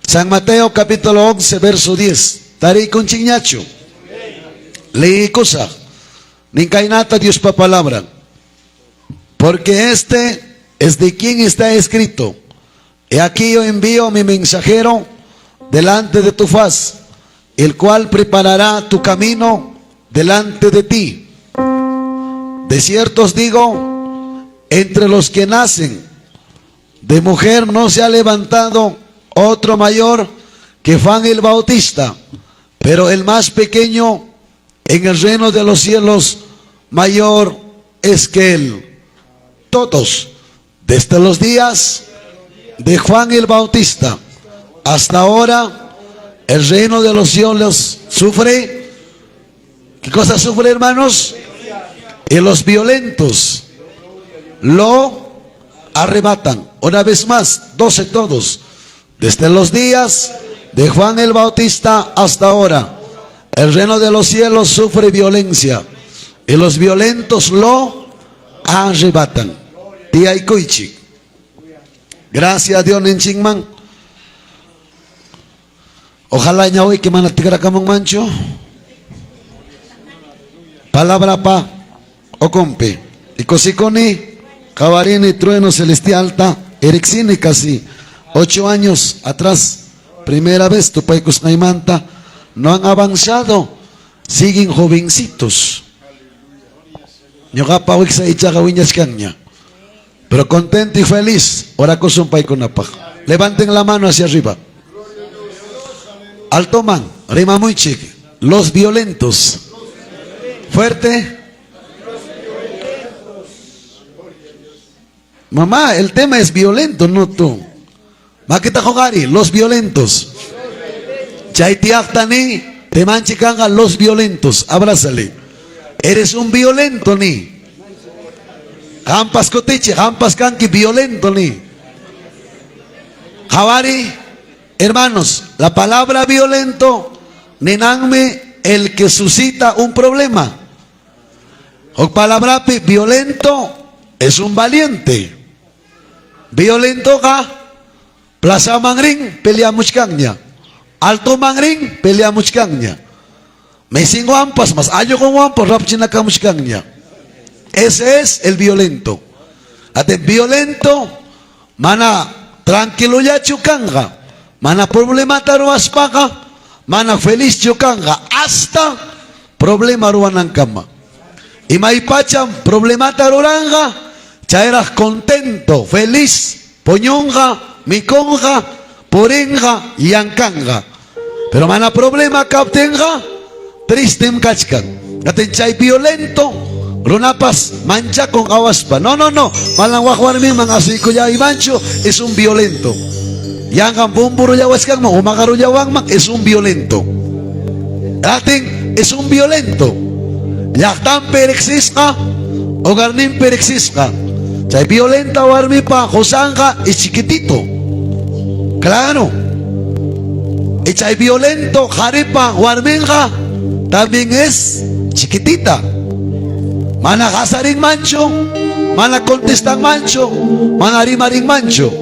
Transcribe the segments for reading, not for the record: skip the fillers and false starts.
San Mateo capítulo 11 verso 10. Tari con chingnacho. Leí cosa. Nincainata Dios pa palabra. Porque este es de quien está escrito. He aquí yo envío a mi mensajero delante de tu faz, el cual preparará tu camino delante de ti. De cierto os digo, entre los que nacen de mujer no se ha levantado otro mayor que Juan el Bautista, pero el más pequeño en el reino de los cielos mayor es que él. Todos, desde los días de Juan el Bautista hasta ahora, el reino de los cielos sufre. ¿Qué cosa sufre, hermanos? Y los violentos lo arrebatan. Una vez más, 12 todos. Desde los días de Juan el Bautista hasta ahora, el reino de los cielos sufre violencia y los violentos lo arrebatan. Tía y Koichi. Gracias a Dios, Nenchingman. Ojalá ya hoy que manatigra kamong mancho. Palabra pa o compe. Y cosikoni, cabarini, trueno celestial ta, erexini casi 8 años atrás, primera vez tu paicos naimanta, no han avanzado, siguen jovencitos. Ñoga pa wiksa ichaga wiñas kanya. Pero contento y feliz, ora con paico napaj. Levanten la mano hacia arriba. Alto man, rima muy chique. Los violentos. Fuerte. Mamá, el tema es violento, no tú. Makita jogari, los violentos. Chaitiachtani, te manchicanga los violentos. Abrázale. Eres un violento ni. Hampas cotiche, hampas canqui, violento ni. Javari, hermanos, la palabra violento, nenanme el que suscita un problema. O palabra violento es un valiente. Violento ga, plaza mangring, pelea muchkangnya. Alto mangring, pelea muchkangnya. Me singo ampas, mas ayo con ampas, rapchina ka muchkangnya. Ese es el violento. Ate violento, mana tranquilo ya chukanga, mana problema taruas paga, mana feliz chukanga, hasta problema ruanan kama. Y maipacham problema taruranga, chaeras contento, feliz, poñonga, miconga, porenga, yankanga. Pero mana problema kaptenga, triste mkachkan. Ate chay violento. Runapas, mancha con awaspa. No. Malang wakwarmi, mangasiko ya imancho, es un violento. Yang bumburo ya waskang, umagaru ya wangmak, es un violento. Ating, es un violento. Yaktan perexisca, ogarnin perexisca. Chay violenta warmi pa, josanga, es chiquitito. Claro. Y chay violento, jaripa, warminga, también es chiquitita. Mana kasaring mancho, mana contestan mancho, mana rimaring mancho.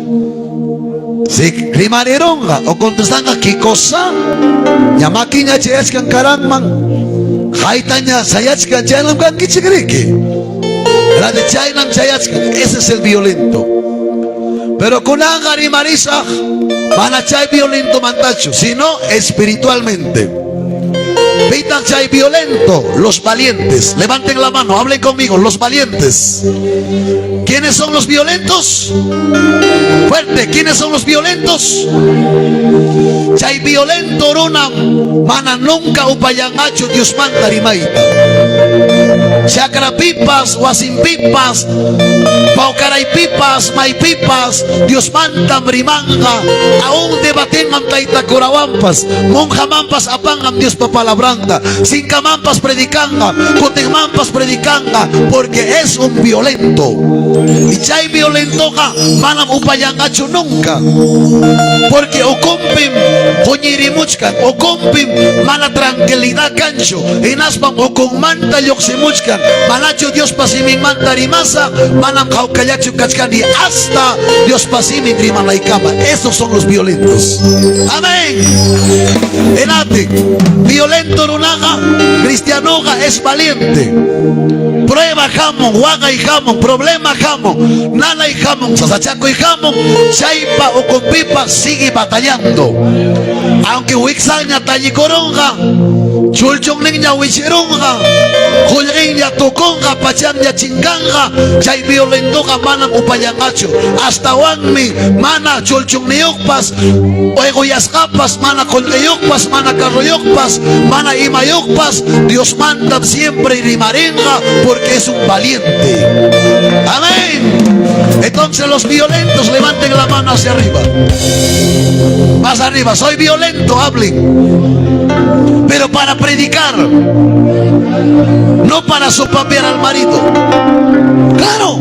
Si rimareronga o contestanga ¿qué cosa? Yamakinya chayachkan karangman, haitanya sayachkan chaylam kan kichigriki. La de chaylam chayachkan, ese es el violento. Pero con anga rimarisa, mana chay violento mantacho, sino espiritualmente. Pitan chay violento, los valientes. Levanten la mano, hablen conmigo, los valientes. ¿Quiénes son los violentos? Fuerte, ¿quiénes son los violentos? Chay violento runa, mana nunca upayangacho Dios manta rimaita. Chakra pipas, wasin pipas, paucaray pipas, may pipas, Dios manta brimanga, aún debaten antaita corawampas, monjamampas apangam Dios papalabranda, sin camampas predicanga, cotegmampas predicanga, porque es un violento. Y chay violento ga, manam upayangacho nunca, porque ocompen, yoksimuchkan o compim mana tranquilidad cancho inaspan o con manta yoksimuchkan manacho Dios pasimin manta rimasa manam jaucallacho cachcani hasta Dios pasimin rimalaikama. Esos son los violentos. Amén. Enate violento runaga cristianoga es valiente. Prueba jamón, huaga y jamón, problema jamón, nala y jamón, sasachaco y jamón, chaipa o con pipa sigue batallando. Aunque huixaña tallicoronga, chulchong niña huicheronga, julriña toconga, pachanya chinganga, chay violentoga mana upayangacho, hasta wanmi mana chulchong niokpas, oegoyascapas, mana colgeyokpas, mana carroyokpas, mana imayokpas, Dios manda siempre y rimarenga porque es un valiente. Amén. Entonces los violentos levanten la mano hacia arriba. Más arriba, soy violento, hablen. Pero para predicar, no para sopapear al marido. Claro,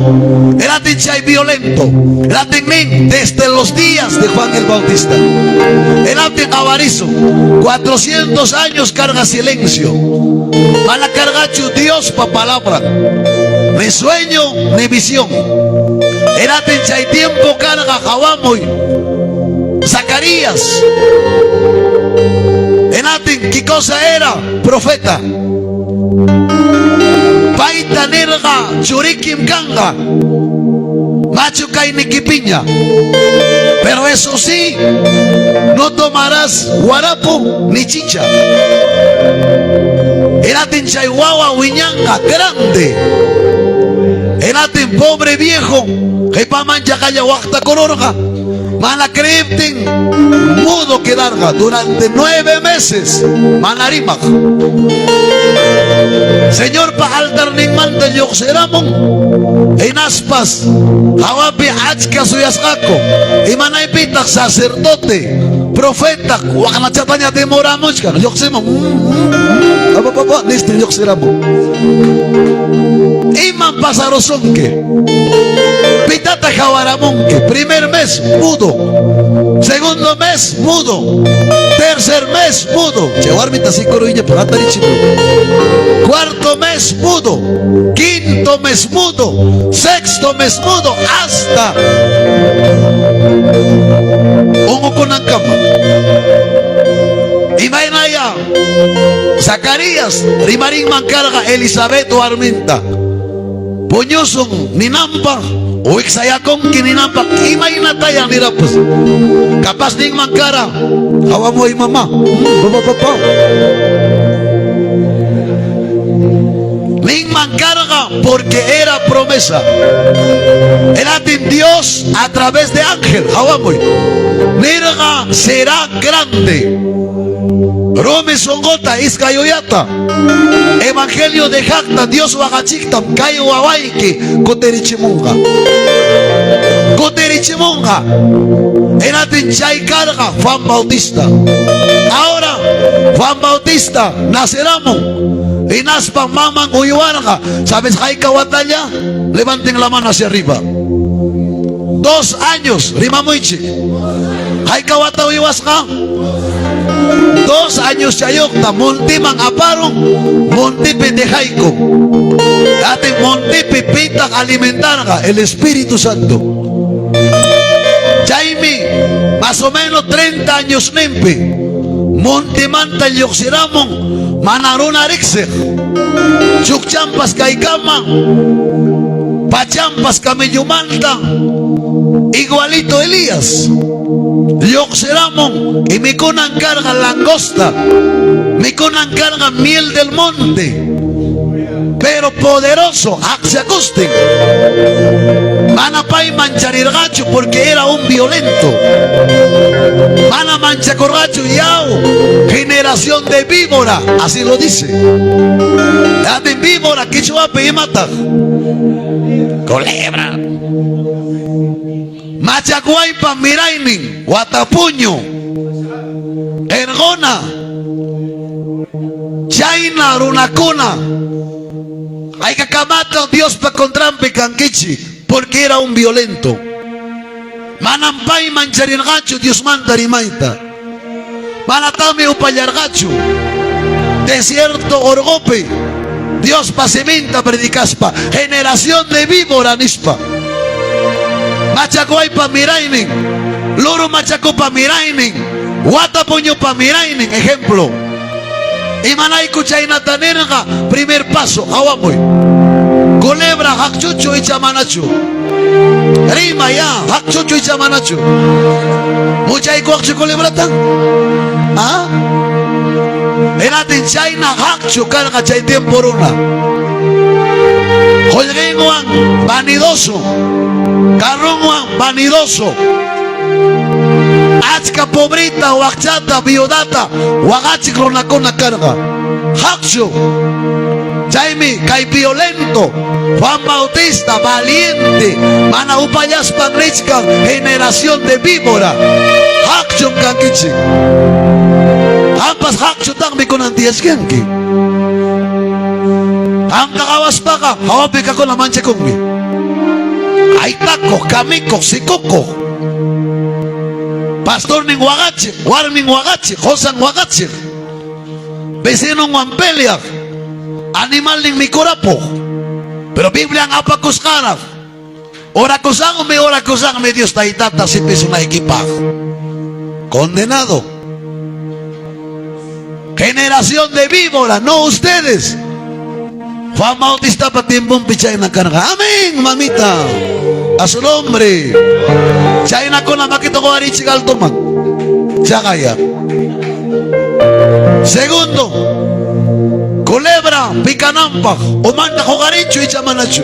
el atenchay violento, el atencmen desde los días de Juan el Bautista. El aten avarizo, 400 años carga silencio. Mala cargacho Dios pa palabra, ni sueño ni visión. El atenchay tiempo carga Jawamoy, Zacarías. En aten, ¿qué cosa era? Profeta. Paita nerga, churikim kanga, macho kainiki piña. Pero eso sí, no tomarás guarapo ni chicha. Eraten chayhuahua huiñanga grande. Eraten pobre viejo, que pa mancha calla huacta colorga. Mana creepten, mudo quedarga durante 9 meses. Manarima. Señor pa altar ning manta yoxeramon. En aspas, hawapi achka suyasgako. Y manaipitak sacerdote, profeta, wakanachatanya demoramuchka. Yoxemon. Niste yoxeramon. Iman pasarosonke. Pitata jawaramonke. Primer mes, mudo. Segundo mes, mudo. Tercer mes, mudo. Cuarto mes, mudo. Quinto mes, mudo. Sexto mes, mudo. Hasta Ongokonankama. Y Mainaya, Zacarías, Rimarín Mancarga, Elizabeth o Arminta. Puñoson, Ninampa. O Ixayakon kininampak imainatayan nirapos. Kapaz ning mangkara. Hawa mo y mamá. Papa. Ning mangkara porque era promesa. Era de Dios a través de ángel. Hawa mo. Nirga será grande. Rome songota iskayoyata. Evangelio de Jacta, Dios wagachiktam, kayo wawaiki, koterichimunga. Koterichimunga. Enatin chay carga, Juan Bautista. Ahora, Juan Bautista, naceramo. Y naspa maman uyuarga. ¿Sabes, Jaika Watalla? Levanten la mano hacia arriba. 2 años, rimamuichi. Jaika Wata uyuasga. 2 años chayokta, montiman aparon, montipe de jaico. Date montipe pita alimentarga el Espíritu Santo. Jaime, más o menos 30 años nempe. Montimanta el yoxiramon, manaruna rixer. Chukchampas kaikama, pachampas camellumanta. Igualito Elías. Yoxeramon y me conan carga langosta, me conan carga miel del monte, pero poderoso, se acusten. Manapay mancharir gacho porque era un violento. Mana mancha corgacho yao, generación de víbora, así lo dice. La de víbora que chuape y mata. Culebra. Machacuaypa mirainin, Guatapuño, Ergona, Chaina, Runacona. Hay que camata Dios pa contrampe canquichi, porque era un violento. Manampay mancharirgacho Dios manda rimaita. Manatami upayargachu. Desierto orgope. Dios pasiminta predicaspa. Generación de víbora nispa. Machacoay pa mirainin. Loro machaco pa mirainin. Guatapuño pa mirainin. Ejemplo. Y manaiku chaynatanerga. Primer paso. Awamoy. Culebra hakchucho y chamanachu. Rima ya. Hakchucho y chamanachu. Mucha ikuakchu culebratan. ¿Ah? Enatin chayna hakchu carga chay tiempo runa. Jolguenguan vanidoso. Carronguan vanidoso. Achka pobrita, wachata, biodata, wagachik ronakona carga. Hakchu. Jaime, kay violento. Juan Bautista, valiente. Mana upayas panrichkan, generación de víbora. Hakchu kakichi. Ampas hakchu tang mikunantias kenki. Ang kakawas baka, hawapi kako na mancha kumi. Ay tako, kamiko, sikoko. Pastor ning wagachi, warming wagachi, hosan wagachi. Vecino ngwampelia, animal ning mikorapo. Pero Biblia ang apakuskaraf. Ora kusang me Dios taitata si piso na equipa. Condenado. Generación de víbora, no ustedes. Juan Bautista patimbong pichay na carga. Amén, mamita. A su nombre. Chay na ko na makito ko arichigal tuman. Chagaya. Segundo, culebra, picanampa, umanda ko garicho y chamanacho.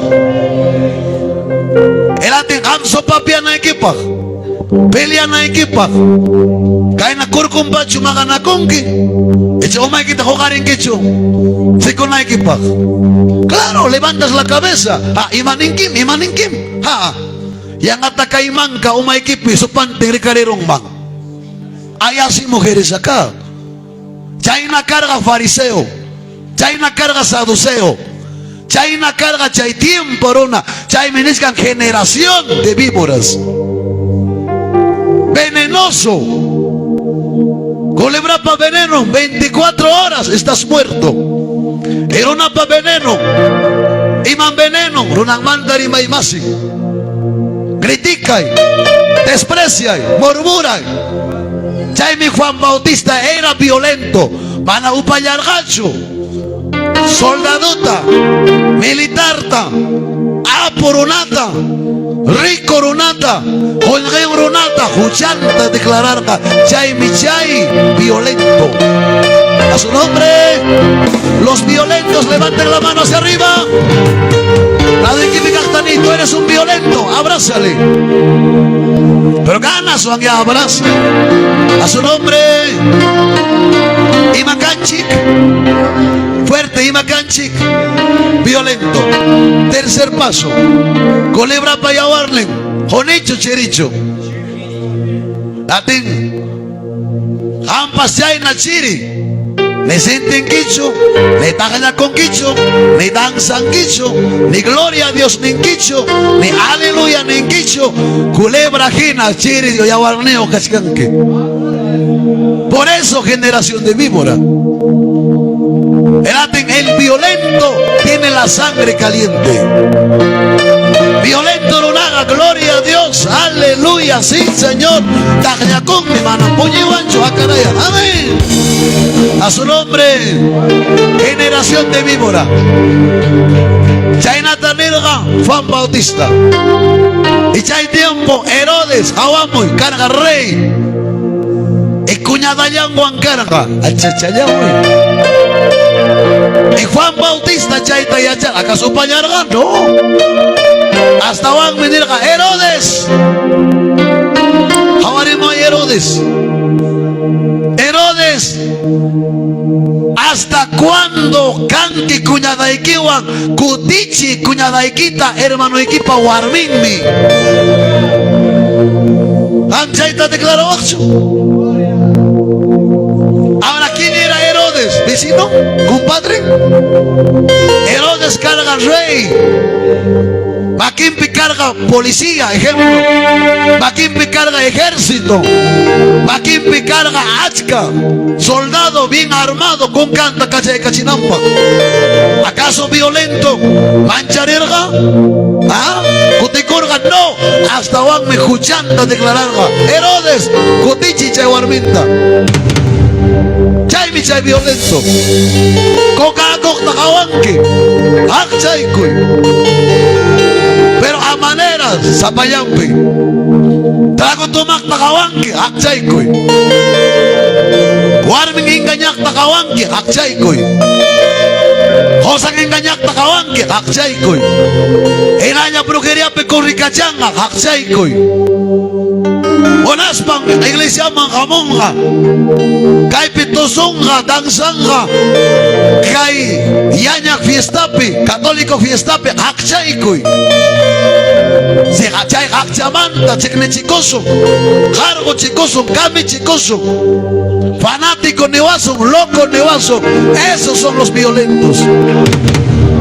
El ating hamso papia na equipa. Pelia na equipa. Kaya na kurkumbacho maganakongki. Echa umay kita jugarin kicho. Siko na equipa. Claro, levantas la cabeza. Ha, imaninkim. Ha, yang ataka iman ka umay kipi supanting rikarerong mang. Ayasi mujeres acá. Chay na carga fariseo. Chay na carga saduceo. Chay na carga chay tiempo rona. Chay meniscan generación de víboras. Venenoso. Culebra pa veneno, 24 horas estás muerto. Erona pa veneno. Iman veneno, runang mandari maimasi. Criticay, despreciay, murmuray. Jaime Juan Bautista era violento. Mana upayargacho. Soldadota, militarta, aporonata, ricoronata, holgeoronata, juchanta declararga, chay violento. A su nombre, los violentos levanten la mano hacia arriba. La de Kibikastani, tú eres un violento, abrázale. Pero ganas o ya abraza. A su nombre, Imakanchik. Fuerte, Imakanchik. Violento. Tercer paso. Culebra payawarlen. Jonicho chericho. Latin. Hampas chay na chiri. Le sienten quicho, le tajan con quicho, le danzan quicho, ni gloria a Dios ni quicho, ni aleluya ni quicho, culebra jina, chiri, yawarneo, cascanque. Por eso, generación de víbora. El violento tiene la sangre caliente. Violento no haga, gloria a Dios, aleluya, sí, Señor. Amén. A su nombre, generación de víbora. Chaynata Nirga, Juan Bautista. Y chay tiempo, Herodes, Hawamoy, carga rey. Y cuñadayan Juan carga, achachayamoy. Y Juan Bautista chayta yachar, ¿acaso pañarga? No. Hasta Juan Menirga, Herodes. Hawarimo Herodes. Herodes. ¿Hasta cuándo kanki cuñadaikiwan kutichi cuñadaikita hermano equipa warminmi? Anchaita declaró ocho. Ahora, ¿quién era Herodes? ¿Vecino? ¿Compadre? Herodes carga rey. Maquimpi carga policía, ejemplo. Maquimpi carga ejército. Maquimpi carga achka, soldado bien armado con canta cachay cachinampa. ¿Acaso violento? ¿Mancharerga? ¿Ah? Cuticorga no. Hasta Juan me escuchanta declararga. Herodes, cutichi chay warminta. Chay mi chay violento. Coca cocta cawanque. Akchaykuy. Pero a maneras, zapayampi. Trago tumak takawanki, akchaykuy. Warming inganyak takawanki, akchaykuy. Hosang inganyak takawanki, akchaykuy. Inanya brujería pe kurrikachanga, akchaykuy. Onaspang, iglesia mangamonga. Kay pitosonga, dansanga. Kay yanyak fiestapi, católico fiestapi, akchaykuy. Si hachay hakchamanta, chikne chikoso. Cargo chikoso, kami chikoso. Fanático nevaso, loco nevaso. Esos son los violentos.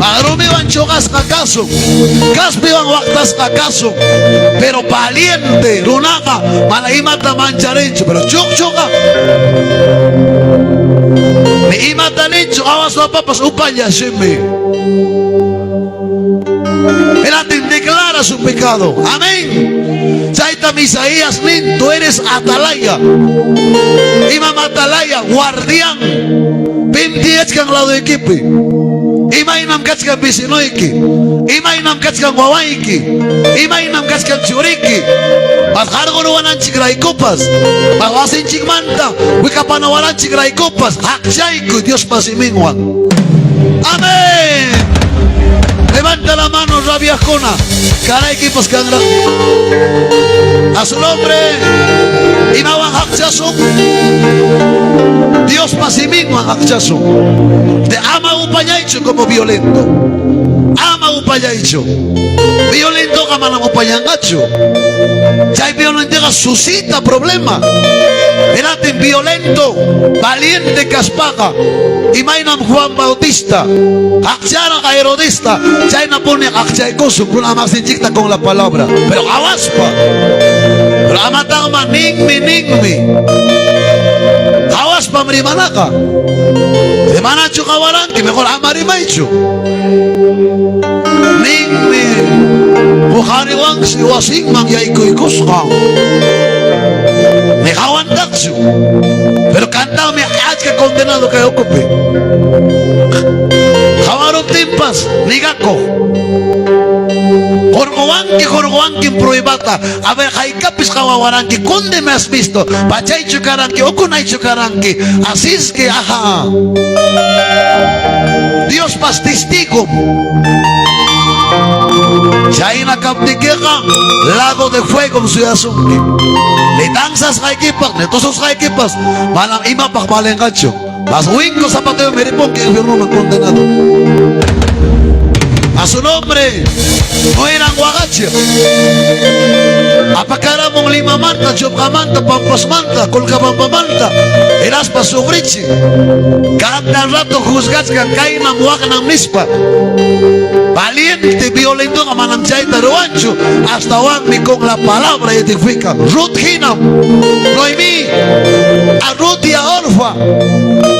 Arumi van chogas acaso, caspi van waktas acaso, pero valiente, runaga, malaimata mancharencho, pero choga. Ni imata nicho, awas la papas upaya shime. Él declara su pecado. Amén. Chaita Misaías nin, tú eres atalaya. Imam atalaya, guardián. Pimtiech kang lado equipe. Imainam kachkan bisinoiki. Imainam kachkan wawaiki. Imainam kachkan churiki. Mashargo no wanan chigraikopas. Mawasin chigmanta. Wikapana wanan chigraikopas. Hakchaiku Dios pasimingwan. Amén. Levanta la mano, rabia jona. Caray, equipos cangra. A su nombre. Imawan hakchaso. Dios pasimingwan hakchaso. Te ama upayaicho como violento. Ama upayaicho. Violento gamana upayangacho. Chay violento suscita problema. Erate violento, valiente caspaga. Imainam Juan Bautista. Akchara a Herodista. Chay na pone akchaykoso. Kuna más injecta con la palabra. Pero awaspa. Pero amatama ningmi. Awaspa mrimanaka. De manacho kawaran que mejor amarimaicho. Ningmi. Bukhariwang si wasingmang yaikoikoska. Me jawan taksu. Pero cantado me que condenado que ocupe. Jawaro timpas, nigako. Jorgoanki prohibata. A ver, jaikapis jawaranki, ¿conde me has visto? Pachay chukaranki, okunay chukaranki. Así es que, ajá. Dios pas testigo. Chaina Captiqueja, lago de fuego en Ciudad Zunqui. Le danzas jaikipas, netosos jaikipas, malam ima pak malengacho. Las wincos zapateo meripón que el gobierno me ha condenado. A su nombre, no eran guagache. Apacaramon lima manta, chopamanta, pampas manta, colcabamba manta, eras pa sufrichi. Cada rato juzgas que caina muagna mispa. Valiente, violento, gamanam chaita roancho, hasta Wangmi con la palabra edifica. Ruth Hinam, Noemí, a Ruth y a Orfa.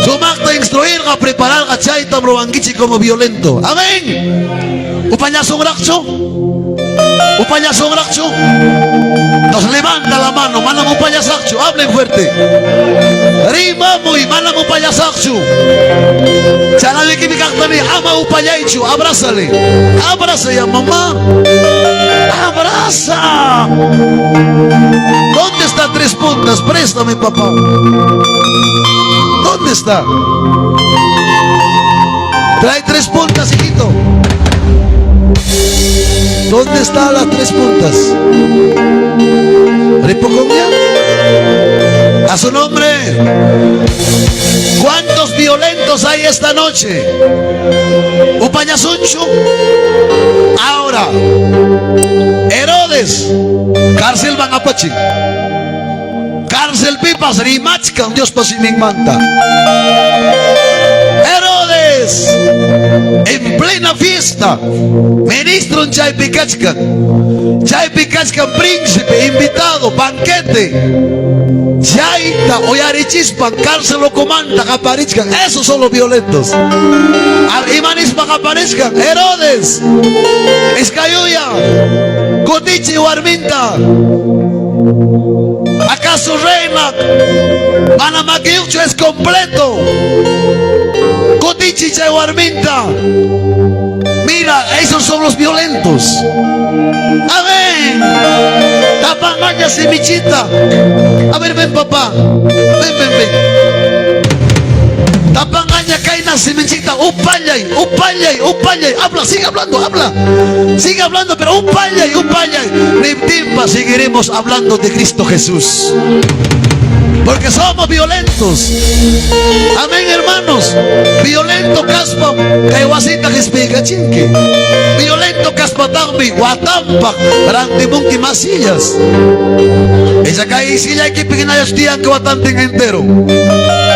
Su magta instruir a preparar a chaita roangichi como violento. Amén. Upanyasong rakcho. Upanyasong rakcho. Nos levanta la mano, manang upanyasakcho. Hablen fuerte. Rima muy, manang upanyasakcho. Chanale que mi cactani ama upayaicho. Abrázale. Abraza a mamá. Abraza. ¿Dónde está tres puntas? Préstame, papá. ¿Dónde está? Trae tres puntas, hijito. ¿Dónde están las tres puntas? ¿Ripocombia? A su nombre. ¿Cuántos violentos hay esta noche? Upañasuncho. Ahora, Herodes, cárcel Van Apache, cárcel Pipas, Rimachka, Dios pasiming manta. Herodes, Herodes, en plena fiesta, ministro en Chaypicachcan, príncipe, invitado, banquete. Chaita oyarichispan, cárcel lo comanda, aparezcan. Esos son los violentos. Imanispan aparezcan. Herodes, Escayuya, Cotichi Warminta. ¿Acaso reina? Manamaquiucho es completo. Cotichi Warminta. Mira, esos son los violentos. Amén. Tapangaña semichita. A ver, ven papá. Ven. Tapangaña caina semichita. Upayay. Habla, sigue hablando. Sigue hablando, pero upayay. Timpa, seguiremos hablando de Cristo Jesús. Porque somos violentos. Amén, hermanos. Violento caspa, kaiwasita kispiga chinque. Violento caspa tambi, guatampa, rantimunti masillas. Esa caisilla hay que pignayas tian que guatantin entero.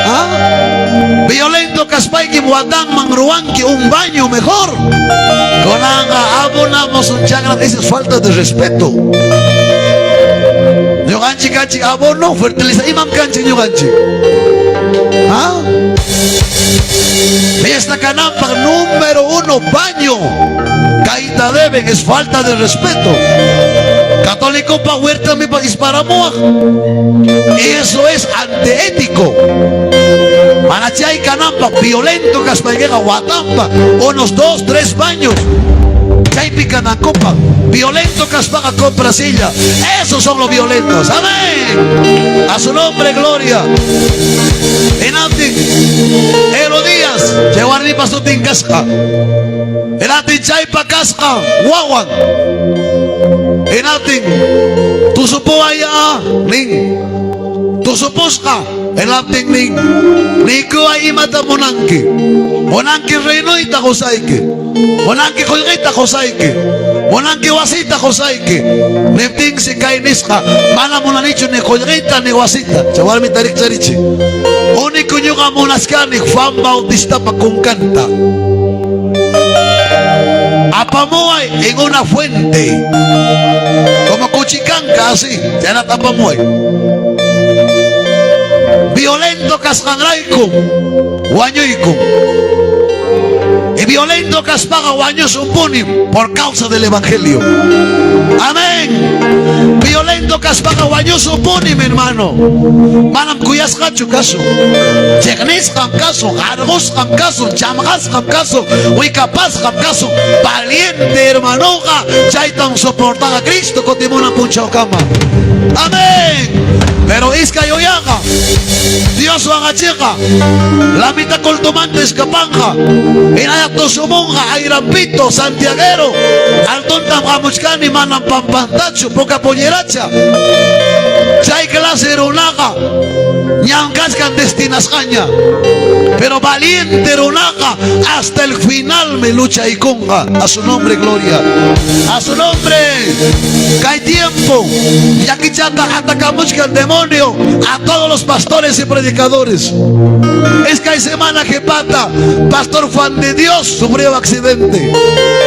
¿Ah? Violento caspa que guatan mangruanque, un baño mejor. Conanga, abonamos un chagra, esa es falta de respeto. Yo ganchi abono fertiliza imam ganchi yo ganchi. ¿Ah? Fiesta Canampa número 1, baño. Caída deben, es falta de respeto. Católico pa huerta mi pa disparamoa. Eso es antiético. Manachay Canampa, violento caspaiguega guatampa. Unos 2, 3 baños. Copa, violento caspaga compra silla. Esos son los violentos. Amén. A su nombre, gloria. Enati Herodías, Chewarni Pasutin Casca. Enati Chaipa Casca, Wawan. Enati, tu supo allá, Ning. Tu supusca, Enati Ning. Nico ahí mata Monanki. Monanki reino y tagosaike. Monanki colguita josaike. Monanki wasita josaike. Nepting si kainisca. Mana monanicho ni colguita ni wasita. Chawar mi tarik tarichi. Único nyuga monaskani fan bautista pa con canta. Apamoy en una fuente. Como cuchicanca así. Ya na tapamoy. Violento cascanraico. Guañoico. Y violento caspaga guaños umpuni por causa del evangelio. Amén. Violento caspaga guaños umpuni, mi hermano. Manam cuyas cacho caso. Chegnis ham caso. Gargos ham caso. Chamgas ham caso. Huicapaz ham caso. Valiente hermano. Chaitan soportan a Cristo con timona puncha cama. Amén. Pero isca yo yaga. Dios va a chica. La mitad coltomante escapanja. Inayato sumonga, airampito, santiaguero. Altonta gamuchcani, manan pampantacho, poca polleracha. Chay clase eronaga. Ñancascan destinas caña. Pero valiente eronaga. Hasta el final me lucha y conga. A su nombre, gloria. A su nombre. Cae tiempo. Y aquí chata atacamos el demonio a todos los pastores y predicadores. Es que hay semana que pata. Pastor Juan de Dios sufrió accidente.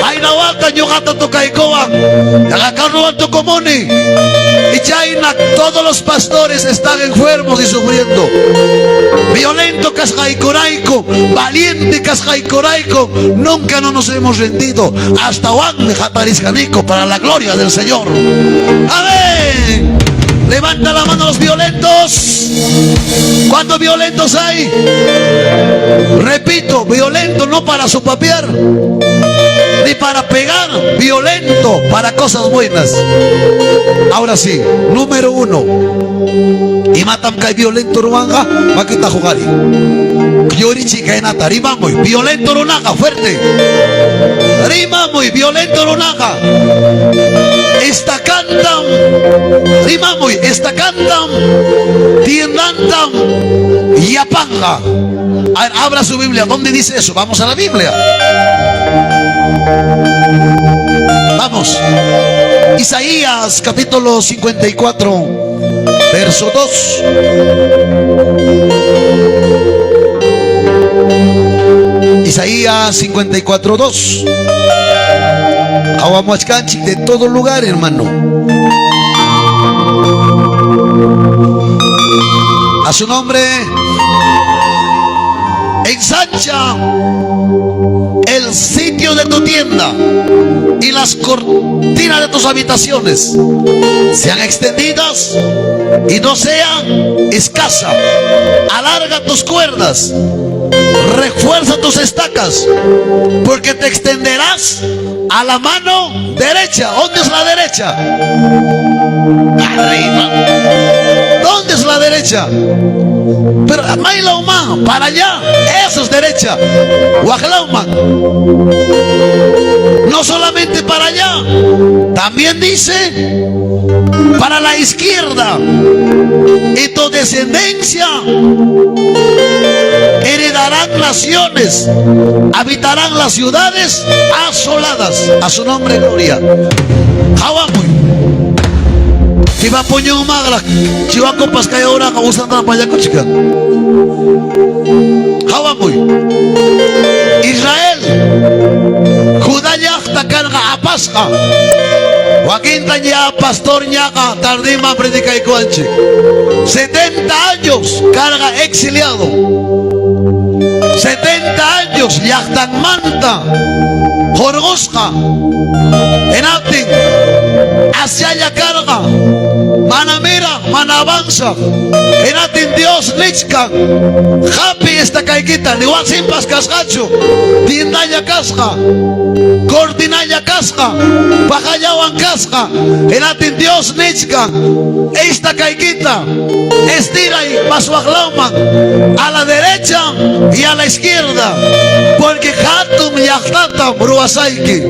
Hay na vuelta ñogata tocaicoa. Yagacarro alto comuni. Y China, todos los pastores están enfermos y sufriendo. Violento casjaicoraico, valiente casjaicoraico. Nunca no nos hemos rendido. Hasta Juan de Jatariscanico para la gloria del Señor. Amén. Levanta la mano los violentos. ¿Cuántos violentos hay? Repito, violento no para sopapear ni para pegar, violento para cosas buenas. Ahora sí, número 1. Y matam kai violento ruanga, makita jugari. Yori chica enata, rimamoy, violento runaga, fuerte. Rimamoy, violento runaga. Esta cantam, rimamoy, esta cantam, tiendantam, yapanga. A ver, abra su Biblia. ¿Dónde dice eso? Vamos a la Biblia. Vamos. Isaías capítulo 54, verso 2. Isaías Isaías 54:2. Aguamuachcanchi de todo lugar, hermano. A su nombre, ensancha el sitio de tu tienda y las cortinas de tus habitaciones sean extendidas y no sean escasas. Alarga tus cuerdas, refuerza tus estacas, porque te extenderás a la mano derecha. ¿Dónde es la derecha? Arriba. ¿Dónde es la derecha? Pero Mailauma, para allá, eso es derecha. Huajlauma. No solamente para allá, también dice para la izquierda. Y tu descendencia heredarán naciones, habitarán las ciudades asoladas. A su nombre, gloria. Hawamuy. Chiva puño magla, chiva copas kaya ora ka usan tan paya kuchika. Hawamuy. Israel, Judá yakta kan ka apasca. Joaquín ya pastor ñaca tardima predica y cuanche. 70 años carga exiliado. 70 años yaktan manta. Jorgosca. Enaptin. Hacia allá carga. Mana mira, mana avanza. Enatin Dios lichkan. Happy esta caiquita. Ni igual sin pascasgacho. Tindaya casca. Cortinaya casca. Pajayawan casca. Enatin Dios lichkan. Esta caiquita. Estira y pasuaglauman. A la derecha y a la izquierda. Porque hatum yachtata bruasaiki.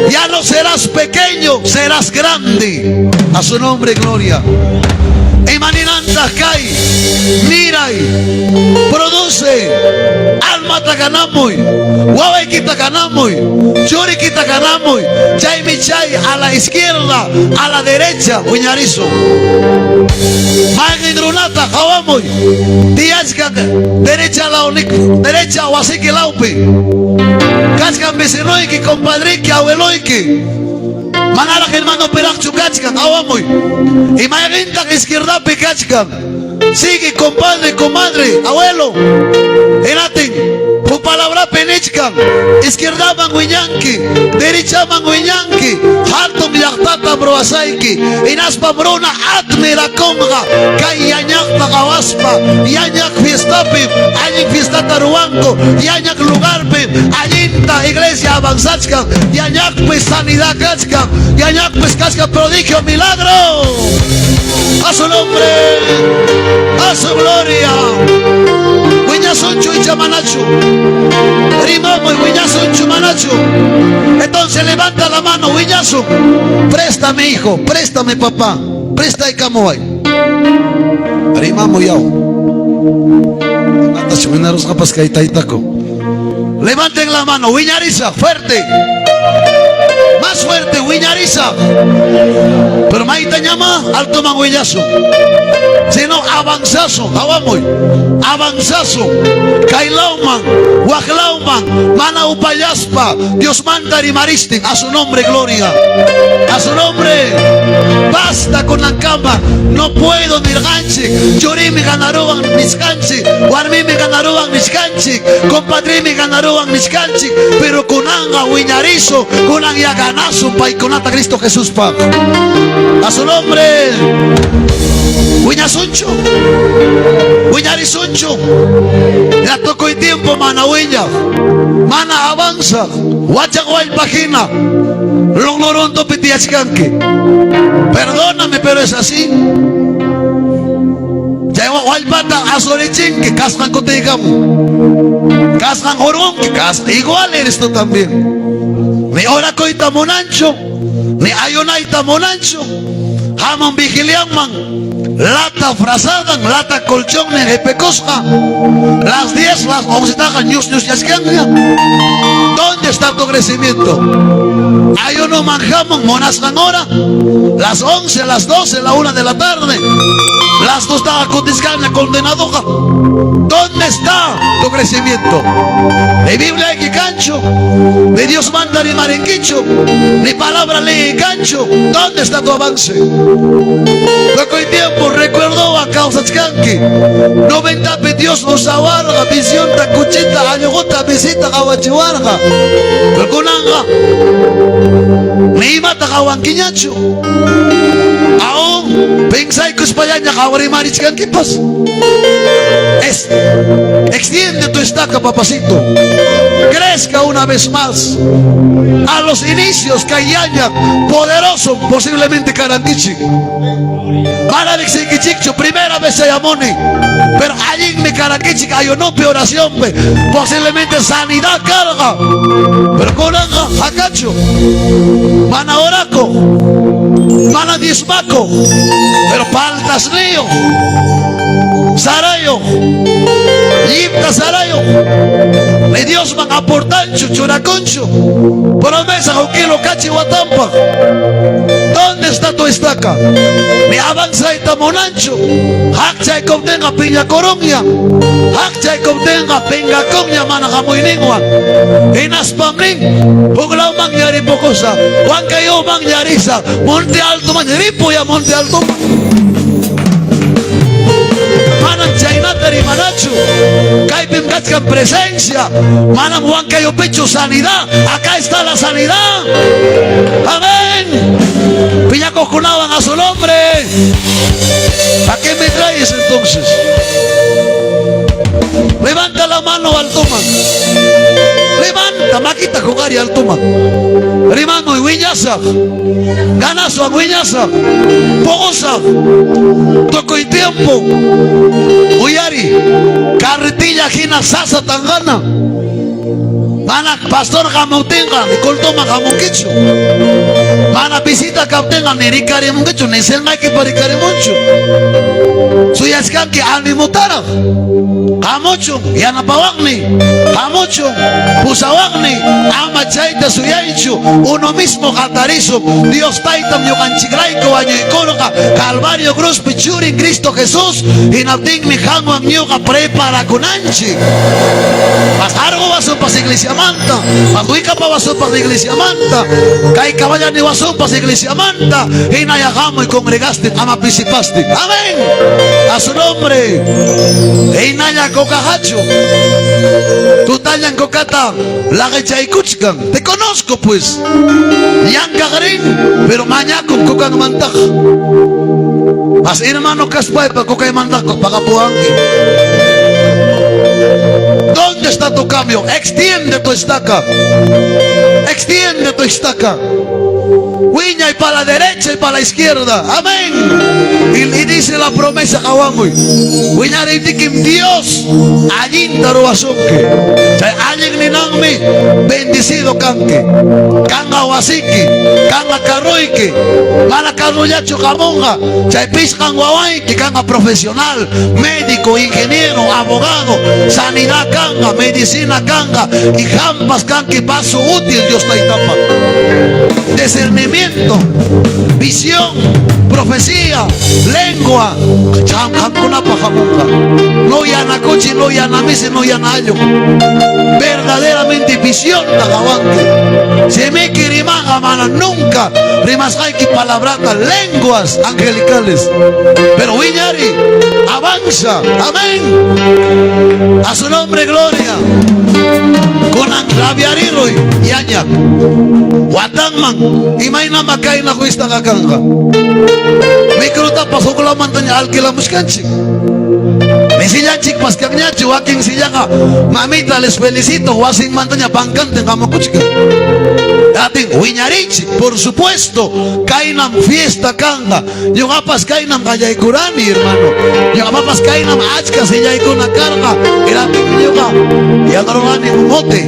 Ya no serás pequeño, serás grande. A su nombre, gloria. Imaninanta kai, mira y produce. Alma takanamoy, huawei takanamoy, churi takanamoy, chay michay a la izquierda, a la derecha, uñarizo. Magindrunata, jawamoy, diazka, derecha la unic, derecha wasiki laupe. Kachkan vecinoiki, compadriki, abueloiki. Manara hermano perachu kachkan, awamoy. Y mayaginta izquierda pekachkan. Sigue, compadre, comadre, abuelo. Enatin, tu palabra penichkan. Izquierda manguiñanki, derecha manguiñanki. Hartum yachtata broasaiki. Inaspa brona atmira conga. Kay yañakta gawaspa. Yañak fiestapi. Añik fiestata ruanco. Yañak lugarpe. Ayinta iglesia avanzachkan. Yañak pues sanidad kachkan. Yañak pues kachkan prodigio milagro. A su nombre. A su gloria. Huiñasunchu y chamanachu. Rimamo y huiñasunchu manachu. Entonces levanta la mano, huiñasu. Préstame, hijo, préstame, papá. Presta y camoay. Rimamo yao. Levanten la mano, huiñariza, fuerte. Más fuerte, huiñariza. Pero maita llama alto man huiñazo. Sino avanzazo, awamoy. Avanzazo. Kailauman, Huajlauman, Mana Upayaspa. Dios manda y maristin. A su nombre, gloria. A su nombre. Basta con la cama. No puedo ni ganchi. Llorí me ganaron mis canchi. Guarmí me ganaron mis canchi. Compadre me ganaron mis canchi. Pero con anga huiñarizo. Con anga ganazo. Pa y con ata Cristo Jesús pa. A su nombre. Huiñasuncho. Huiñarizuncho. Ya tocó el tiempo, mana huiña. Mana avanza. Huachaguay página. Longorondo pitiachkanke. Perdóname, pero es así. Ya hualpata asorichin que cascan cotegamu. Cascan jorón que cascan. Igual eres tú también. Ni ora coita monancho. Ni ayonaita monancho. Hamon vigiliaman. Lata frazada, lata colchón, nepecosca. Las 10, las 11, ñus, yascanga. ¿Dónde ¿Dónde está tu crecimiento? Ayuno manjamos, monas ahora. Las 11, las 12, la 1 de la tarde. Las 2 estaba cotiscana condenadora. ¿Dónde está tu crecimiento? La Biblia hay que cancho. Ni Dios manda ni marenquicho. Ni palabra lee cancho. ¿Dónde está tu avance? Luego hay tiempo, recuerdo a causa chanqui. 90 Dios nos aguarda. Visión ta cuchita, añogota, visita gawachiwarga. Perkunanga. Ni mata gawanquiñacho. Aún, pensai que españa gawarimari chanquipas. Extiende tu estaca, papacito. Crezca una vez más. A los inicios, Cayaña, poderoso, posiblemente Carandichi. Para de Xiquichicho, primera vez se llamone. Pero allí en mi Carandichi cayó no oración, posiblemente sanidad carga. Pero con Acacho, Mana Oraco, Mana Dismaco, pero paltas río. Sarayo, Yipta Sarayo, le Dios van a aportar churaconcho, promesa con kilo cachi guatampa. ¿Dónde está tu estaca? Me avanza y tamonancho, Hacha y contenga piña coronia, Hacha y contenga penga coña managamuiningua, en Aspamlin, Pugla Mangyari Pocosa, Huancayo Mangyarisa, Monte Alto Maneripo y a Monte Alto. Manam Chainatari Manachu, Kaipim Gachkan presencia, Manam Huancayo Pecho sanidad, acá está la sanidad. Amén. Piñacos cunaban a su nombre. ¿A qué me traes entonces? Levanta la mano al toma. Levanta, maquita jugari al toma. Rimano y Wiñasa. Ganazo a Wiñasa. Pogosa. Toco y tiempo. Uyari. Carretilla Gina Sasa Tangana. Mana pastor Gamutenga. Y coltoma Gamuquicho. Mana visita Captenga. Nericari Munguicho. Neselma que paricari mucho. Suyascan que animutara. Hamocho, Yanapawagni, Hamocho, Pusawagni, Amachaita Suyaichu, uno mismo Gatarizo, Dios Taitam Yoganchigraico, Añoicologa, Calvario Cruz Pichuri, Cristo Jesús, y Nautigni Hanguan Yoga prepara con Anchi. Mas Argo va a ser para Iglesia Manta, Maguica va a ser para Iglesia Manta, Kai Caballa ni va a ser para Iglesia Manta, y Nayagamo y congregaste, Amapisipaste. Amén. A su nombre. Y Naya Cocajacho, tu tallan cocata, la Gechaicuchcan, te conozco pues, Yanka Garín, pero mañana con coca no mantaja. Mas hermano Caspay para coca y mantaco, paga puanque. ¿Dónde está tu cambio? Extiende tu estaca. Extiende tu estaca. Wiña y para la derecha y para la izquierda. Amén. Y dice la promesa Kawamuy. Wiña de Dios. Allí taruasonque. Alguien ni nangmi. Bendecido canque. Kanga wasiki. Kanga carroike. Mala carroyacho camonga. Chay piscan guawaiki. Kanga profesional. Médico, ingeniero, abogado. Sanidad canga. Medicina canga. Y jampas canque paso útil. Dios está en tapa. Discernimiento, visión, profecía, lengua, no yanacochi, no yanamise, no yanayo. Verdaderamente visión, tagawante. Se me quirimanga mana nunca. Rimasgaiki palabrata, lenguas angelicales. Pero Viñari avanza, amén. A su nombre, gloria. Con Angraviariroi y Añac. Watangman, imaina makai na kuista kakanga. Mikruta pasok ko lang mantanya alkila muskanchik. May silyanchik pas kagnachi, waking silyaka. Mamita, les felicito, wasing mantanya pangkante kamakuchika. Dating Wiñarich, por supuesto, kainam fiesta kanga. Yung apas kainam kayay kurani, hermano. Yung apas kainam achka siyay ko na karga. Ilating nyo ka, yan arongani umote.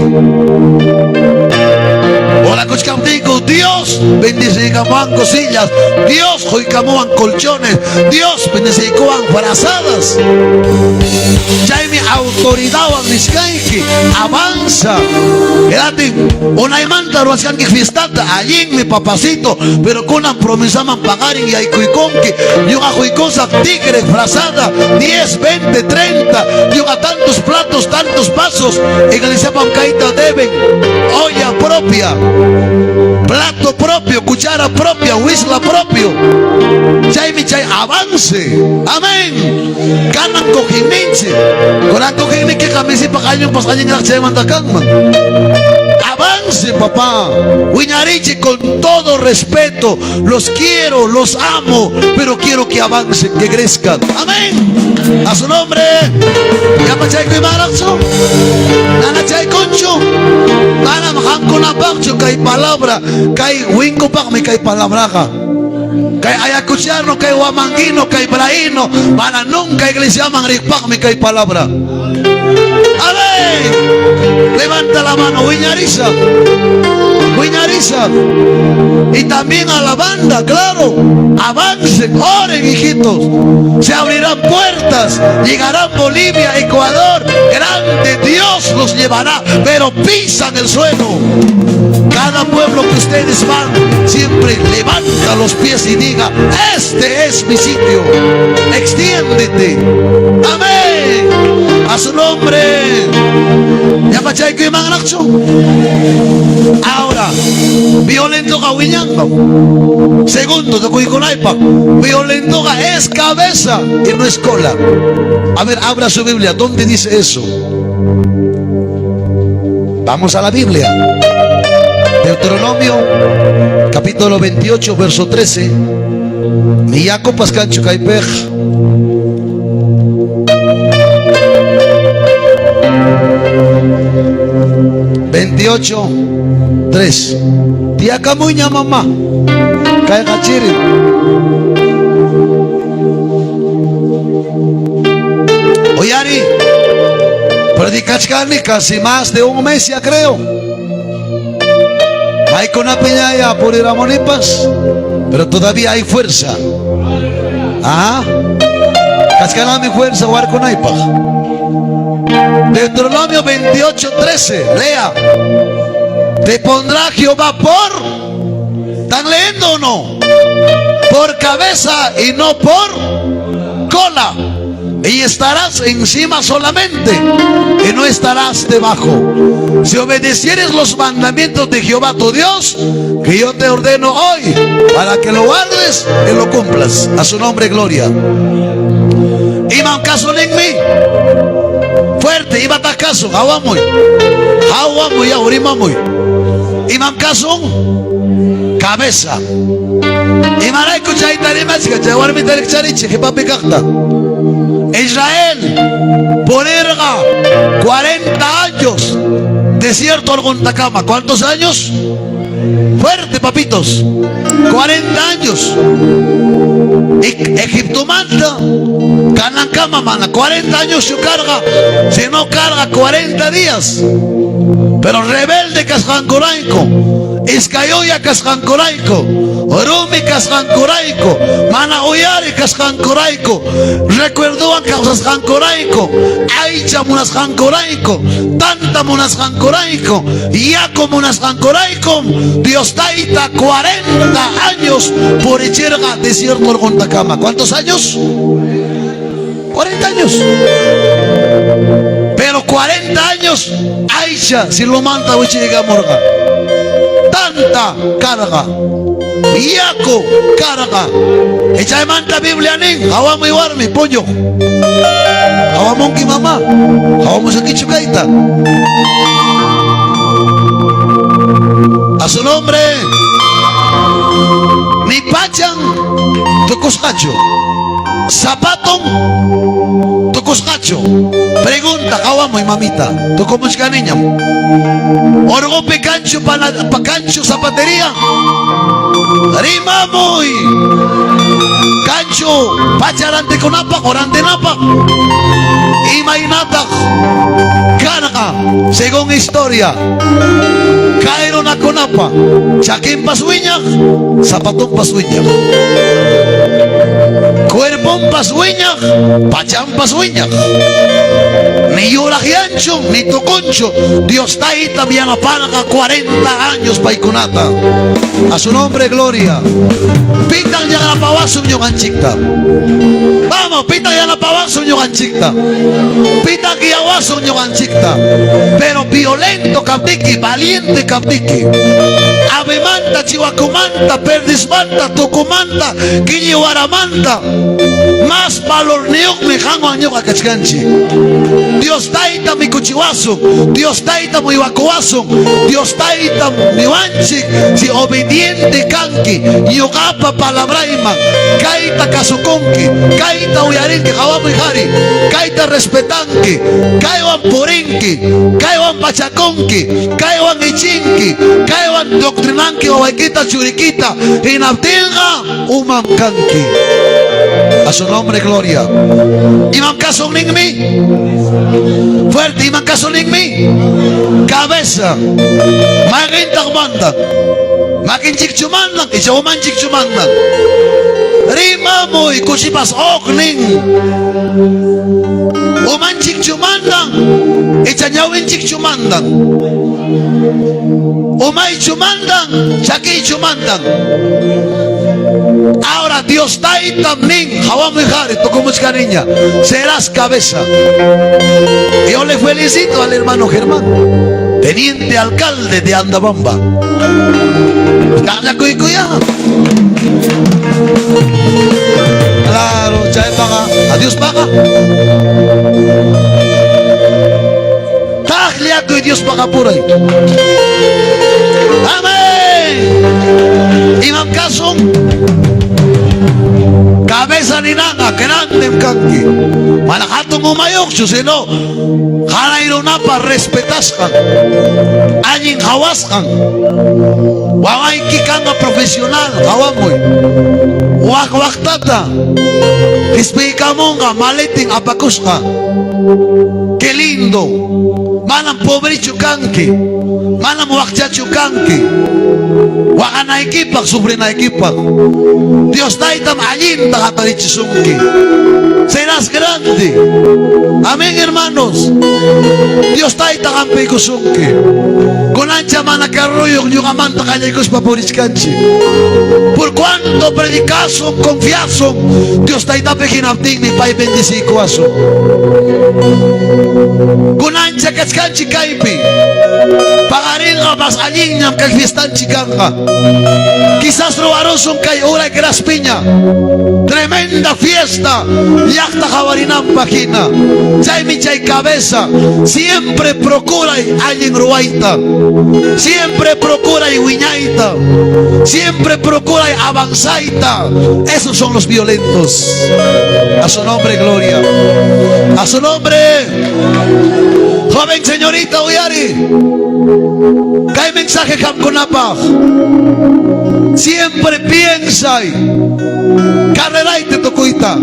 Hola, digo, Dios bendice cosillas, Dios hoy colchones, Dios bendice frazadas. Ya hay mi autoridad avanza. Una imanta lo hacían que fiestata allí en mi papacito, pero con una promesa man pagar y hay cuiconque yo hago cosa tigre frazada 10, 20, 30 yo a tantos platos, tantos pasos en el Zapancaita deben olla propia, plato propio, cuchara propia, huisla propio. Chay mi chay avance, amén. Ganan cojininche, con la cojini que camisi pa caño pas caño en la chay mandacangman. Avance, papá. Huiñariche, con todo respeto, los quiero, los amo, pero quiero que avancen, que crezcan. Amén. A su nombre. Llama chay que marazo. Nana chay concho. Nana majanco na pacho que hay palabra, que hay winco pa me que hay palabra. Kay ayacuchano, kay wamanguino, kay braino, para nunca iglesia mangripagme kay palabra. Amén. Levanta la mano, Huiñariza. Huiñariza. Y también a la banda, claro. Avancen, oren, hijitos. Se abrirán puertas. Llegarán Bolivia, Ecuador. Grande Dios los llevará, pero pisan el suelo. Cada pueblo que ustedes van, siempre levanta los pies y diga: este es mi sitio. Extiéndete. Amén. A su nombre. Ahora, violento gawiñango. Segundo, violento es cabeza y no es cola. A ver, abra su Biblia. ¿Dónde dice eso? Vamos a la Biblia. Deuteronomio capítulo 28 verso 13. Miyaco pascancho caipej. Tres. Tía camuña mamá. Caiga chiri. Oyari. Predicachcani casi más de un mes ya creo. Hay con una peña por ir a Monipas, pero todavía hay fuerza. Ajá. Cascana mi fuerza, guar con Aipa. Deuteronomio 28:13. Lea. Te pondrá Jehová por. ¿Están leyendo o no? Por cabeza y no por cola. Y estarás encima solamente y no estarás debajo. Si obedecieres los mandamientos de Jehová tu Dios, que yo te ordeno hoy, para que lo guardes y lo cumplas. A su nombre gloria. Iman caso en mí. Fuerte, iba a caso. Hawamoy. Hawamoy, ahorimamoy. Iman caso. Cabeza. Imanay kuchay tarimas que te guarmi tarik chariche que papi cacta. Israel, ponerga 40 años desierto algún Tacama. ¿Cuántos años? Fuerte, papitos. 40 años. Egipto manda Canancama, mana 40 años su carga. Si no carga 40 días. Pero rebelde Casjancoraico, Iscayoya Casjancoraico, Orumi Casjancoraico, Mana Oyari Casjancoraico, recuerdo a Casjancoraico, Aicha Munas Jancoraico, Tanta Munas Jancoraico, Yaco Munas Jancoraico, Dios Taita 40 años por Echerga, desierto del Gontacama. ¿Cuántos años? 40 años. Pero 40 años, Aisha, si lo manda, llega morga. Tanta carga, Yaco carga. Echa de manta Biblia nin, Hawamo y Warmi, pollo. Hawamo ki mamá, Hawamo aquí chucaita. A su nombre, ni pachan, tocoscacho. Zapatón, tocoscacho. Pregunta, Hawamo y mamita, ¿tú cómo es que niña? Orgo pecancho para cancho zapatería. Rimamoy. Cancho, pacharante con apa, orante napa. Imainata. Carga. según historia, Cairo na konapa, chakin paswiñak, zapatón paswiñak, cuerpón paswiñak, pachán paswiñak, ni yurajiancho, ni toconcho, Dios está ahí también a 40 años paikunata. A su nombre, gloria. Pitan ya la pavazo ñoganchikta. Vamos, pitan ya la pavazo ñoganchikta. Pitan que aguazo ñoganchikta. Pero violento captiki, valiente captiki. Avemanta, chihuacumanta, perdismanta, tocumanta, quillihuaramanta. Más valor neok me jango a ñoga cachganchi. Dios taita mi cuchihuazo. Dios taita mi vacuazo. Dios taita mi wanchik. Si obediente kanki. Yogapa palabraima. Kaita kasukonki. Kaita uyarinki. Jawamu jari. Kaita respetanki. Kaiwan porinki. Kaiwan pachakonki. Kaiwan ichinki. Kaiwan doctrinanki. Owaikita churiquita. Inaptinga umam kanki. A su nombre, gloria. Imam caso ningmi. Fuerte, imam caso ningmi. Cabeza. Magin takmandan. Magin chikchumandan. Isauman chikchumandan. Rima mo'y kusipas okning. Uman chikchumandan. Ichanyawin chikchumandan. Umay chumandan. Chaki chumandan. Ahora Dios taita ning, Hawamu jari, tocó mucha niña, serás cabeza. Yo le felicito al hermano Germán, teniente alcalde de Andabamba. Claro, ya paga, adiós paga. Tagliaco y Dios paga por ahí. Amén. Imam caso. Cabeza ni nada, grande kanki. Malahatong umayok, sino Hanairo na pa respetaskan. Anying hawaskan. Waway kikanga profesional, hawamoy. Wak tata. Ispika mo nga, maliting apakus ka. Qué lindo. Manam pobre chukanki. Manam wakcha chukanki. Waka na ekipak, sobre na ekipak. Dios taitam alin takatarichisunki. Serás grande. Amén, hermanos. Dios taita kampi kusunki. Conancha manakarroyo yung amanta kanyagos paporiskanchi. Por cuanto predicaso, confiaso, Dios taita pekinapting ni pay bendisiko aso. Conancha kaskanchi kaipi. Pagarin ka mas alin niyang kagfistan chikanga. Quizás robarosong kay ura graspiña. Tremenda fiesta. Yakta kawarinam pakina. Chay mi chay cabeza. Siempre procura alguien ruaita. Siempre procura wiñaita. Siempre procura avanzaita. Esos son los violentos. A su nombre, gloria. A su nombre. Joven señorita Uyari. Cae mensaje Kamkonapa. Siempre piensa. Carrera y te tocuita.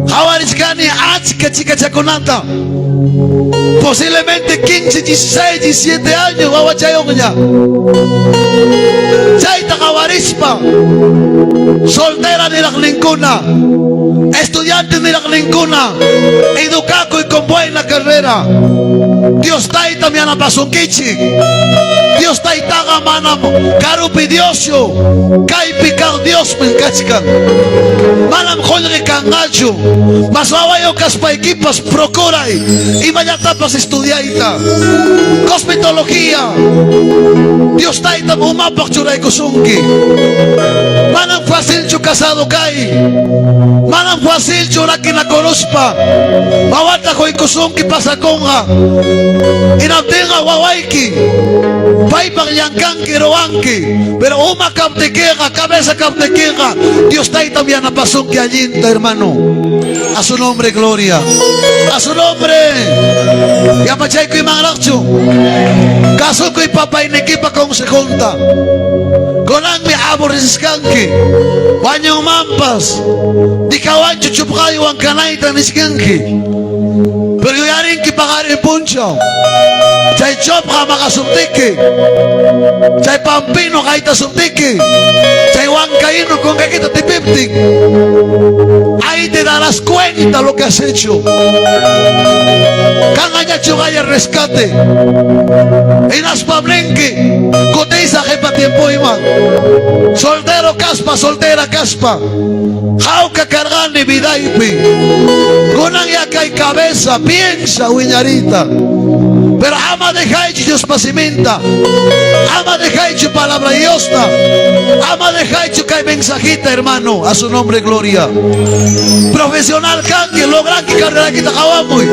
Hawarizkani achika chica chaconata. Posiblemente 15, 16, 17 años. Wawachayongnya. Chaita Hawarispa. Soltera ni la ninguna. Estudiante ni la ninguna. Educado y con buena carrera. Dios taita mi anapasonkichi. Dios taita manam. Karupi Diosyo. Kaipi kang Dios menkachikan. Manam jolre kangacho. Mas wawayo kaspa equipas procurai. Y vaya tapas estudiaita. Cosmetología. Dios taita umapak churay kusunki. Manam fácil chu casado kai. Manam fácil churaki na korospa. Mawata ko ikusunki pasakonga. Inabdenga wawaiki. Paipang yankanki roanki. Pero uma kaptequega, cabeza kaptequega. Dios taita mi anapasunki allinta, hermano. A su nombre, gloria. A su nombre. Yamachay ko imanglakcho. Kaso ko ipapay nekipa kong se junta. Konang mi aborriskanki. Wanyong mampas. Di kawan chuchupkayo ang kanay taniskanki. Pero yarin ki pagarin po puncho. Chay chopra makasumtiki. Chay pampino kaita sumtiki. Chay huancaíno con caquita tipiptik. Ahí te darás cuenta lo que has hecho. Cangaña chugaya rescate. En las pablenque. Cotiza jepa tiempo ima. Soltero caspa, soltera caspa. Jauca cargani vidaipi. Conan ya cae cabeza, piensa, uñarita. Pero ama dejar Dios pasimenta. Ama dejar tu palabra diosta. Ama dejar tu cae mensajita, hermano. A su nombre, gloria. Profesional canque, logra que carrera quita jawamuy.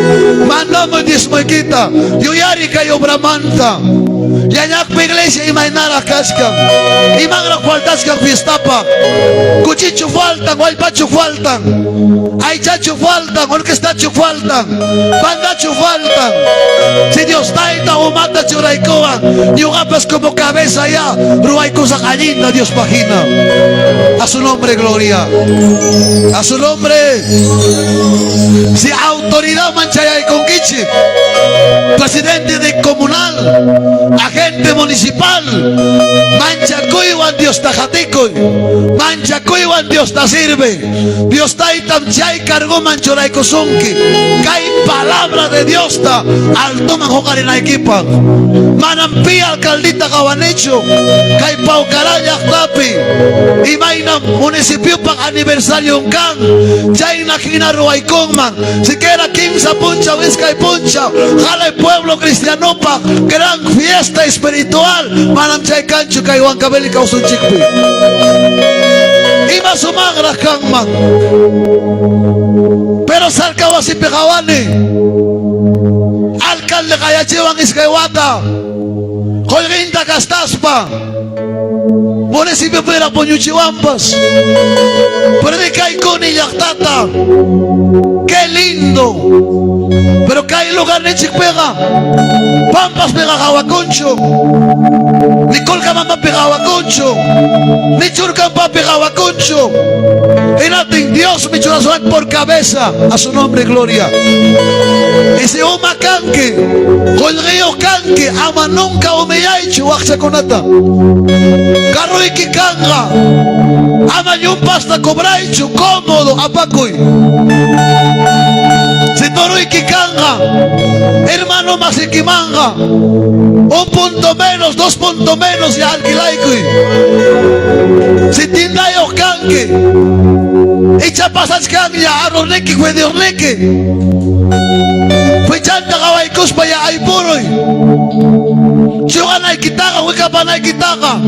Mandamos diezmo quita. Yuyari cayo bramanta. Yañak mi iglesia y mainara casca. Y magra faltasca fiestapa. Cuchicho faltan, guaypacho faltan. Aichacho faltan, orquestacho faltan. Bandacho faltan. Si Dios taita o mata churaikoa. Ni ugapas como cabeza ya. Ruaikusa cañita, Dios pagina. A su nombre, gloria. A su nombre. Si autoridad manchaya y conquichi. Presidente de comunal. Agente municipal. Mancha cuiwan Dios tajatico. Mancha cuiwan Dios ta sirve. Dios taitam chay cargó manchoraiko sunki. Kai palabra de Dios ta. Alto manjogar en la equipa. Manampía alcaldita Cabanecho. Kai paucaraya tapi. Y vaina municipio para aniversario un can. Chay najina ruaikonman. Si quiera 15 puncha, Vizcay puncha. Jale pueblo cristianopa. Gran fiesta espiritual. Manam chay cancho kai huancabeli causun chikpi. Iba su magra kanman. Pero salcaba si pegawani. Alcalde kayachiwan iskaiwata. Colguinta castaspa. Municipio pera poñuchiwampas. Predica y con y yactata. Qué lindo. Pero que hay lugar ni pega. Pampas pega jahuaconcho. Ni colcamamba pega jahuaconcho. Ni churcampa pega jahuaconcho. Y natin Dios mi churazón por cabeza. A su nombre, gloria. Ese oma canque. Colgueo canque. Ama nunca omeyaichu. Waxcha conata. Carro y kikanga. Ama y un pasta cobraichu. Cómodo. Apacoy. Si toro y kikanga, hermano más y kimanga, 1 punto menos, 2 puntos menos y alquilaikui. Si tindayo kanke, echa pasas kanya, arroneki, fue de orneki. Fue chanta gawaikus pa ya ay puroy. Chuga na ikitaga, wika pa na ikitaga.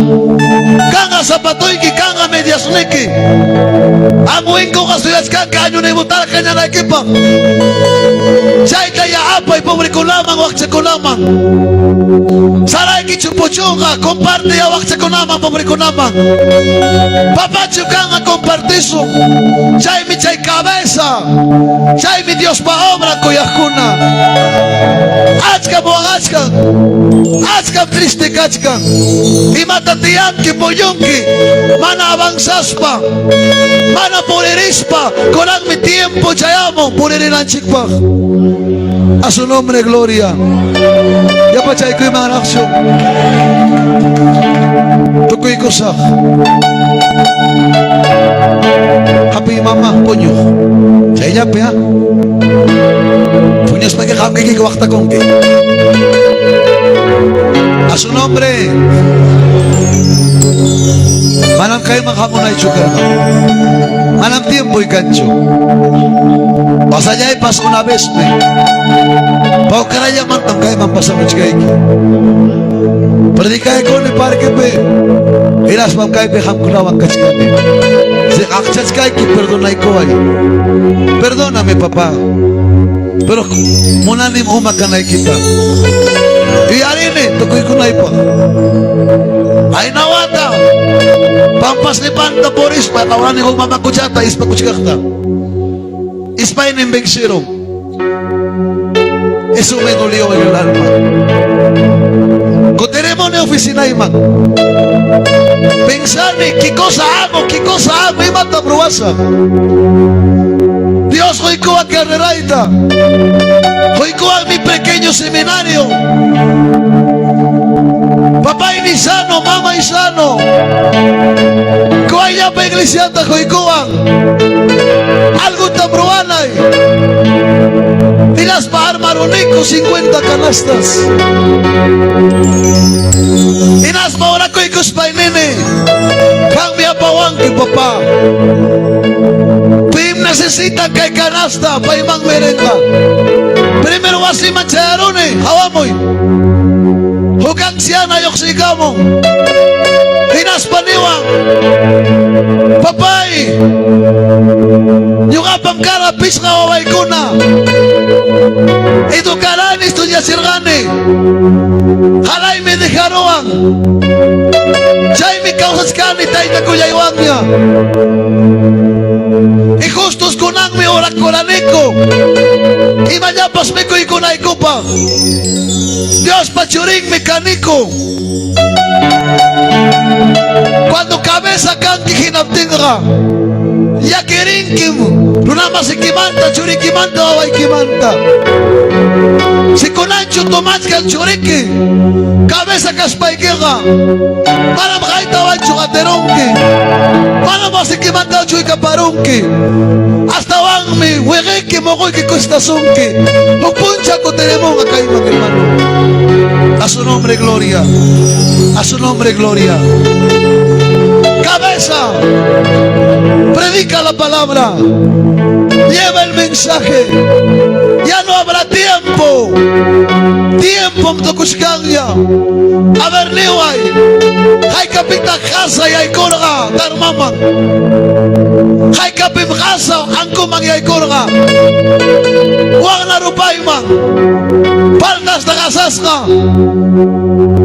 Kanga zapatoy ki kanga medias neki. Amuin ko kasuyas kanga, anyo na ibutar kanya na ekipa. Chay kaya apa y pobre ko lamang, wakse ko lamang. Saray ki chupochunga, comparte ya wakse ko lamang, pobre ko lamang. Papachu kanga compartiso. Chay mi chay cabeza. Chay mi Dios pa obra ko yakuna. Achka mo achka. Achka triste kachka. Y matatiyanki poyonki. Mana avanzaspa. Mana polerispa. Conan mi tiempo chayamo. Polerinan chikpa. A su nombre, gloria. Ya pachay ko yung mga aksyon. Tukoy ko sa. Happy mama, ponyo. Sa inyo, ha? Punyos magkakam kay kikawakta kong kay. A su nombre. Manam kayo makamunay chukar ka. Manam tiempo y cancho. Pasaya y paso una vez, me. Pau karaya mantang kayo mampasamach kayo. Predica ko ni parque pe. Iras mam kayo pe ham kunawang kachkate. Si akchach kayo ki perdonay ko ay. Perdóname, papá. Pero munanim umakanay kita. Iyarine, tukoy kunay pa. Ay nawata. Pampas ni Panta Boris, patawanin ko mamakuchata, ispakuchkakta. Ispain en Bexero. Eso me dolió en el alma. Con de oficina y man. Pensar en qué cosa hago, y mata bruasa. Dios Dios, hoy coa carreraita. Hoy coa mi pequeño seminario. Papá y sano, mamá y sano. Coa ya pa iglesia ta hoy coa. Algo tan probanay. Y las bahar maronico 50 canastas. Y las bahora koy kuspay nene. Cambia pawang ki papá. Pim necesitan kay canasta pa imang merenda. Primero wasi manchayarone, hawamoy. Hukang siya na yok sigamo. Hinas paniwang. Papay. Yung apang karapis nga waway ko na. Ito karanis to niya sirgani. Halay mi dejaroan. Chay mi kausas kani tay na kuyaywang niya. Y justos kunang mi orak koraniko. Y mañapas mi kuy kunay kupa. Dios pachuring mecánico. Cuando cabeza kanki hinaptinga. Ya kirinkim. Lunama si kimanta, churikimanta, away kimanta. Si kunancho tomatska churiki. Cabeza kaspaikiga. Para makaita wancho kateronki. Para masikimanta chuy kaparunki. Hasta wangmi, wegeki mogoy ki kustasunki. Hupuncha ko tenemos acá, hermano. A su nombre gloria. A su nombre gloria. Cabeza, predica la palabra. Lleva el mensaje. Ya no habrá tiempo. Tiempo mtokushkanya. A ver, niway. Hay capita casa y hay corga. Dar mama. Hay capim casa. Angkumang y hay corga. Huwag na rupay man. Paldas na kasaska.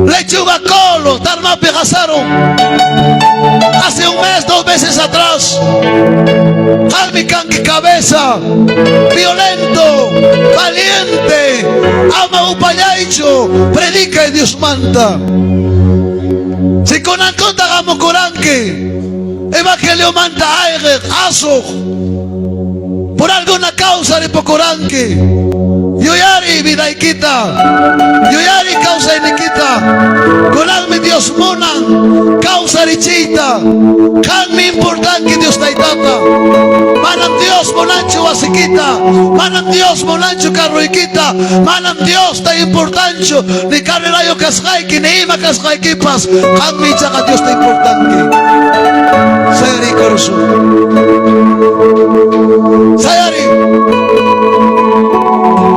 Lechuga colo. Tarma pegasaron. Hace un mes, 2 meses atrás. Almi kanki cabeza. Violento. Valiente. Ama upayaicho. Predica y Dios manda. Si con anconta gamo coranque. Evangelio manda aire. Aso. Por alguna causa de pocoranque. Yoyari vida y quita. Yoyari causa y quita. Con alma Dios monan. Causa y chita. Can mi importante Dios taitata. Manam Dios monancho asiquita. Manam Dios monancho carroiquita. Manam Dios ta importante. Ni carrera yo cascaiki. Ni ima cascaiquipas. Can mi chaca Dios ta importante. Sayari corso. Sayari.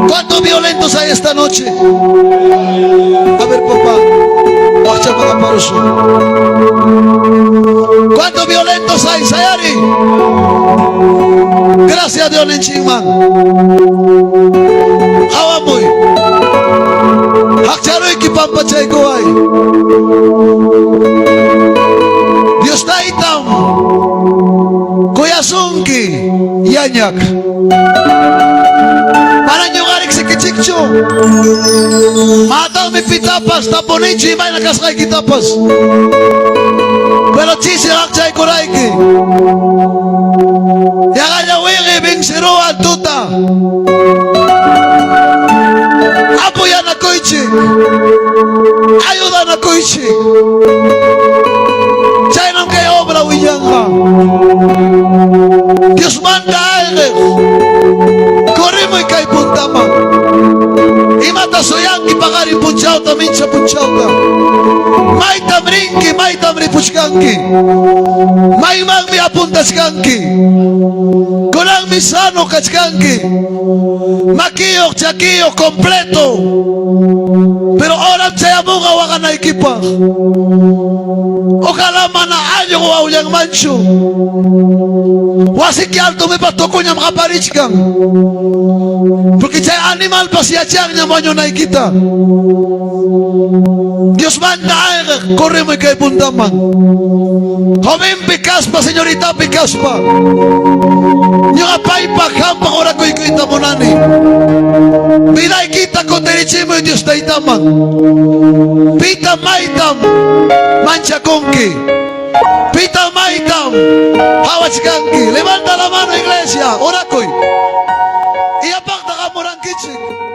¿Cuántos violentos hay esta noche? A ver, papá. ¿Cuántos violentos hay, Sayari? Gracias a Dios, Nenchima. Hawamoy. Hakcharoy ki pampachay ko ay. Dios taitam. Kuyasunki. Yanyak. Para nyugarik si kichikcho. Mataw mi pitapas, taponichi, may nakasakay kitapas. Pero chisi hakchay kuraiki. Yakanya wigi bing siruan tuta. Apoya na koichik. Ayuda na koichik. Chay nam kay obra wiyanga. Dios manda aire. Corremos y cae puntama. Y mata soyanki pagari punchauta, mincha punchauta. Maita brinki, maita bripuchkanki. Maimang mi apuntachkanki. Konang mi sano kachkanki. Makiyo, chakiyo, completo. Pero ahora chayamunga wakana equipa. Ojalá mana ayo wa uyang mancho. Wasiki alto me patokunya makaparichkan. Porque chay animal pasiachang nya banyo na ikita. Dios manda aire, corremos y cae puntaman. Joven picaspa, señorita picaspa. Nyoga paipa kampa ora ko ikita monani. Vida ikita koterichimo y Dios taitaman. Pita maitam, mancha konki. Pita maitam, hawachkanki. Levanta la mano, iglesia, orakoy. music.